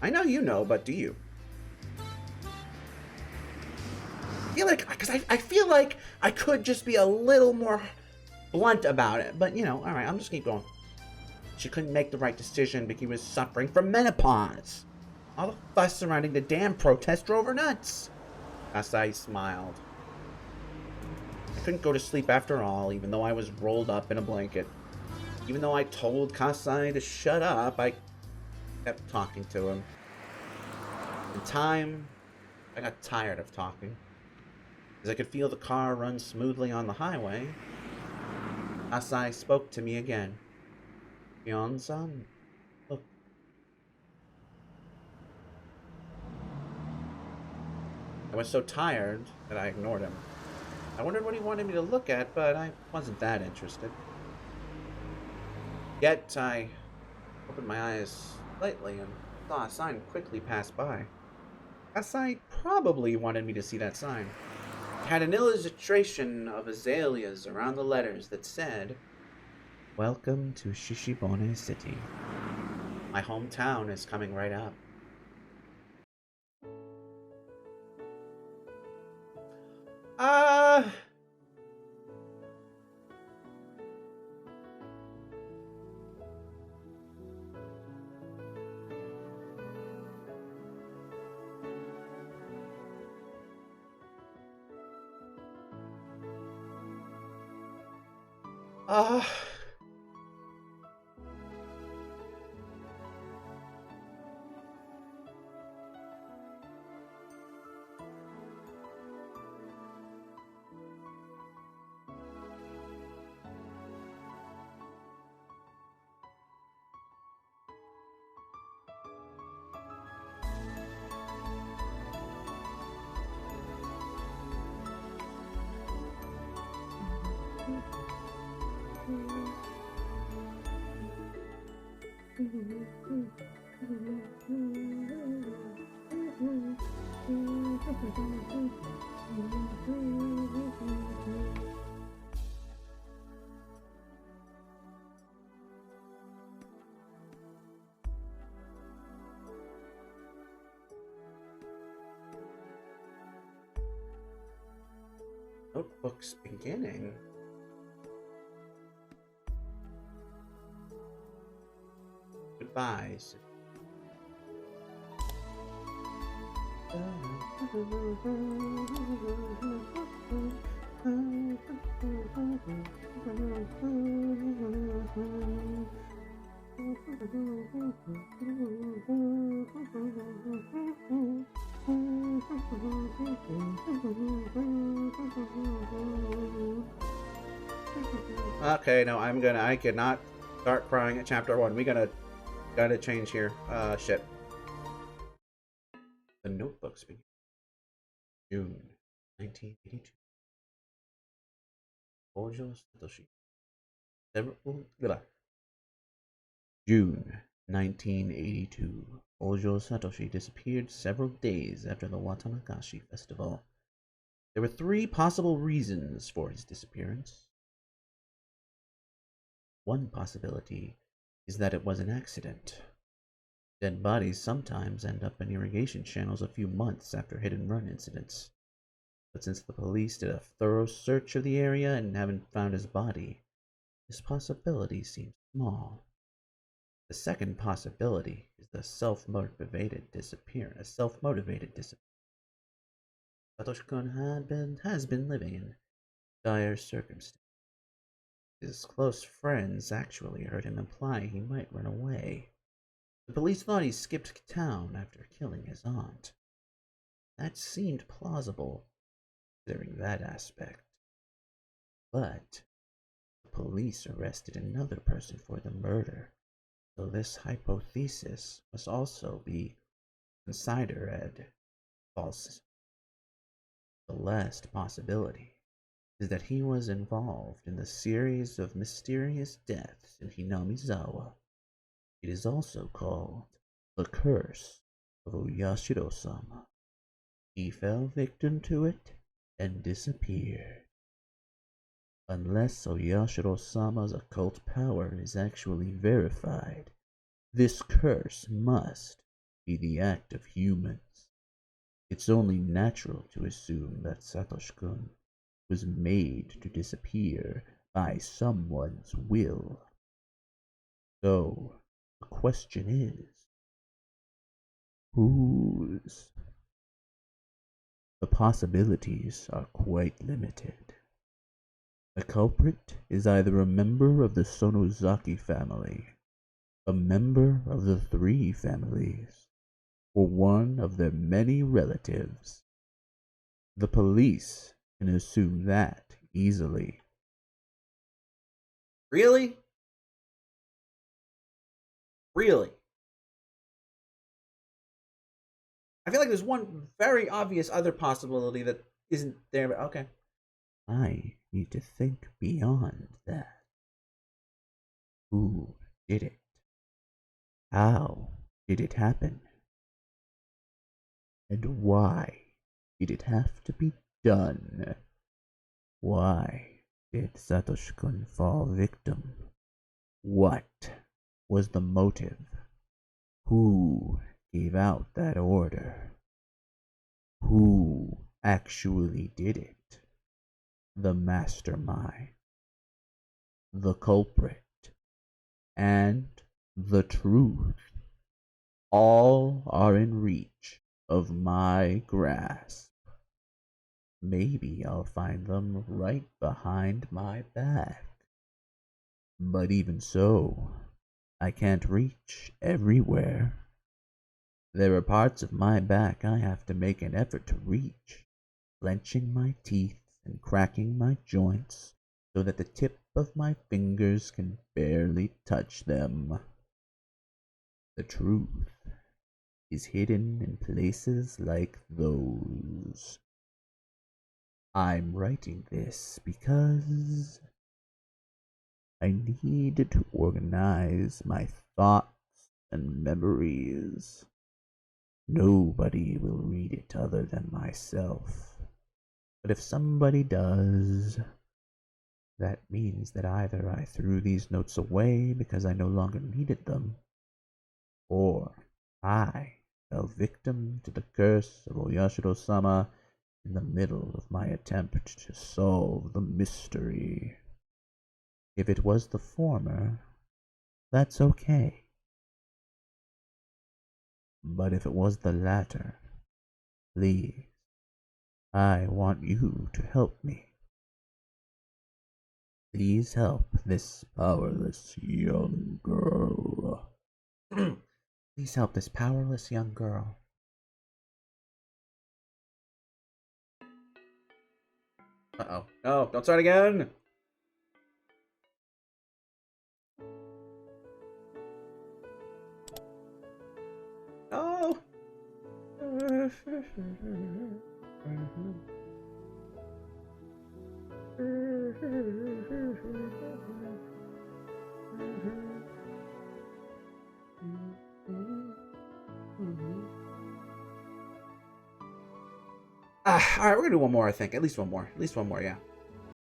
I know you know, but do you? I feel like I could just be a little more blunt about it, but you know, alright, I'm just keep going. She couldn't make the right decision because he was suffering from menopause. All the fuss surrounding the damn protest drove her nuts. Kasai smiled. I couldn't go to sleep after all, even though I was rolled up in a blanket. Even though I told Kasai to shut up, I kept talking to him. In time, I got tired of talking. As I could feel the car run smoothly on the highway, Kasai spoke to me again. Shion-san, look. I was so tired that I ignored him. I wondered what he wanted me to look at, but I wasn't that interested. Yet, I opened my eyes slightly and saw a sign quickly pass by. Kasai probably wanted me to see that sign. It had an illustration of azaleas around the letters that said, "Welcome to Shishibone City. My hometown is coming right up." Uh, Notebook's beginning. Goodbyes. Okay, no, I cannot start crying at chapter 1. We gotta change here. Shit. The Notebooks begin. June 1982. Ojo Satoshi. June 1982. Ojo Satoshi disappeared several days after the Watanagashi festival. There were 3 possible reasons for his disappearance. One possibility is that it was an accident. Dead bodies sometimes end up in irrigation channels a few months after hit-and-run incidents. But since the police did a thorough search of the area and haven't found his body, this possibility seems small. The second possibility is the self-motivated disappearance. Satoshi-kun has been living in dire circumstances. His close friends actually heard him imply he might run away. The police thought he skipped town after killing his aunt. That seemed plausible, considering that aspect. But the police arrested another person for the murder, so this hypothesis must also be considered false. The last possibility is that he was involved in the series of mysterious deaths in Hinamizawa. It is also called the Curse of Oyashiro-sama. He fell victim to it and disappeared. Unless Oyashiro-sama's occult power is actually verified, this curse must be the act of humans. It's only natural to assume that Satoshi-kun was made to disappear by someone's will. So, the question is, whose? The possibilities are quite limited. The culprit is either a member of the Sonozaki family, a member of the 3 families, or one of their many relatives. The police can assume that easily. Really? Really? I feel like there's one very obvious other possibility that isn't there, but okay. I need to think beyond that. Who did it? How did it happen? And why did it have to be done? Why did Satoshi-kun fall victim? What was the motive? Who gave out that order? Who actually did it? The mastermind, the culprit, and the truth. All are in reach of my grasp. Maybe I'll find them right behind my back. But even so, I can't reach everywhere. There are parts of my back I have to make an effort to reach, clenching my teeth and cracking my joints so that the tip of my fingers can barely touch them. The truth is hidden in places like those. I'm writing this because I need to organize my thoughts and memories. Nobody will read it other than myself. But if somebody does, that means that either I threw these notes away because I no longer needed them, or I fell victim to the curse of Oyashiro-sama in the middle of my attempt to solve the mystery. If it was the former, that's okay. But if it was the latter, please, I want you to help me. Please help this powerless young girl. Please help this powerless young girl. Uh-oh. No, don't start again! No! Alright, we're gonna do one more, I think. At least one more. At least one more, yeah.